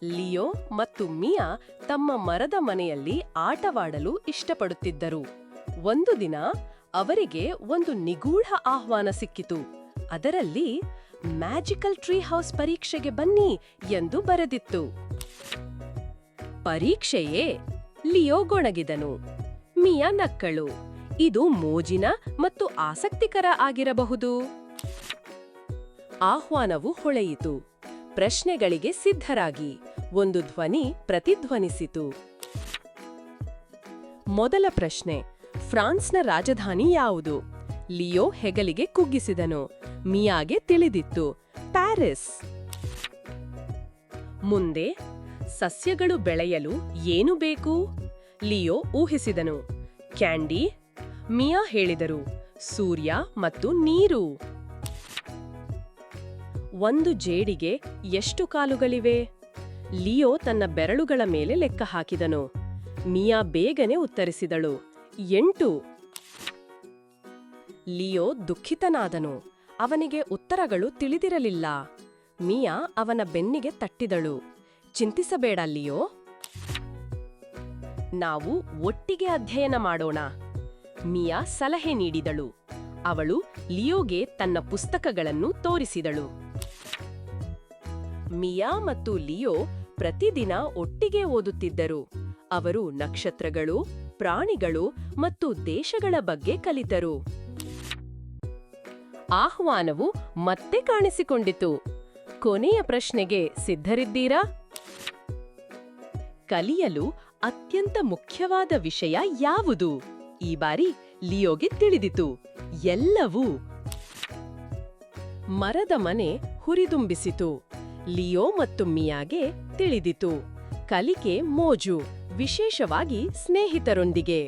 Leo ಮತ್ತು ಮಿಯಾ ತಮ್ಮ ಮರದ ಮನೆಯಲ್ಲಿ ಆಟವಾಡಲು ಇಷ್ಟಪಡುತ್ತಿದ್ದರು. ಒಂದು ದಿನ ಅವರಿಗೆ ಒಂದು ನಿಗೂಢ ಆಹ್ವಾನ ಸಿಕ್ಕಿತು. ಅದರಲ್ಲಿ ಮ್ಯಾಜಿಕಲ್ ಟ್ರೀ ಹೌಸ್ ಪರೀಕ್ಷೆಗೆ ಬನ್ನಿ ಎಂದು ಬರೆದಿತ್ತು. ಪರೀಕ್ಷೆಯೇ? ಲಿಯೋ ಗೊಣಗಿದನು. ಮಿಯಾ ನಕ್ಕಳು. ಇದು ಮೋಜಿನ ಮತ್ತು ಆಸಕ್ತಿಕರ ಆಗಿರಬಹುದು. ಆಹ್ವಾನವು ಹೊಳೆಯಿತು. ಪ್ರಶ್ನೆಗಳಿಗೆ ಸಿದ್ಧರಾಗಿ ಒಂದು ಧ್ವನಿ ಪ್ರತಿಧ್ವನಿಸಿತು. ಮೊದಲ ಪ್ರಶ್ನೆ, ಫ್ರಾನ್ಸ್ನ ರಾಜಧಾನಿ ಯಾವುದು? ಲಿಯೋ ಹೆಗಲಿಗೆ ಕುಗ್ಗಿಸಿದನು. ಮಿಯಾಗೆ ತಿಳಿದಿತ್ತು, ಪ್ಯಾರಿಸ್. ಮುಂದೆ, ಸಸ್ಯಗಳು ಬೆಳೆಯಲು ಏನು ಬೇಕು? Leo ಊಹಿಸಿದನು, candy. ಮಿಯಾ ಹೇಳಿದರು, ಸೂರ್ಯ ಮತ್ತು ನೀರು. ಒಂದು ಜೇಡಿಗೆ ಎಷ್ಟು ಕಾಲುಗಳಿವೆ? ಲಿಯೋ ತನ್ನ ಬೆರಳುಗಳ ಮೇಲೆ ಲೆಕ್ಕ ಹಾಕಿದನು. ಮಿಯಾ ಬೇಗನೆ ಉತ್ತರಿಸಿದಳು, 8. ಲಿಯೋ ದುಃಖಿತನಾದನು. ಅವನಿಗೆ ಉತ್ತರಗಳು ತಿಳಿದಿರಲಿಲ್ಲ. ಮಿಯಾ ಅವನ ಬೆನ್ನಿಗೆ ತಟ್ಟಿದಳು, ಚಿಂತಿಸಬೇಡ ಲಿಯೋ, ನಾವು ಒಟ್ಟಿಗೆ ಅಧ್ಯಯನ ಮಾಡೋಣ. ಮಿಯಾ ಸಲಹೆ ನೀಡಿದಳು. ಅವಳು ಲಿಯೋಗೆ ತನ್ನ ಪುಸ್ತಕಗಳನ್ನು ತೋರಿಸಿದಳು. ಮಿಯಾ ಮತ್ತು ಲಿಯೋ ಪ್ರತಿದಿನ ಒಟ್ಟಿಗೆ ಓದುತ್ತಿದ್ದರು. ಅವರು ನಕ್ಷತ್ರಗಳು, ಪ್ರಾಣಿಗಳು ಮತ್ತು ದೇಶಗಳ ಬಗ್ಗೆ ಕಲಿತರು. ಆಹ್ವಾನವು ಮತ್ತೆ ಕಾಣಿಸಿಕೊಂಡಿತು. ಕೊನೆಯ ಪ್ರಶ್ನೆಗೆ ಸಿದ್ಧರಿದ್ದೀರಾ? ಕಲಿಯಲು ಅತ್ಯಂತ ಮುಖ್ಯವಾದ ವಿಷಯ ಯಾವುದು? ಈ ಬಾರಿ ಲಿಯೋಗೆ ತಿಳಿದಿತು, ಎಲ್ಲವೂ. ಮರದ ಮನೆ ಹುರಿದುಂಬಿಸಿತು. ಲಿಯೋ ಮತ್ತು ಮಿಯಾಗೆ ತಿಳಿದಿತು, ಕಲಿಕೆ ಮೋಜು, ವಿಶೇಷವಾಗಿ ಸ್ನೇಹಿತರೊಂದಿಗೆ.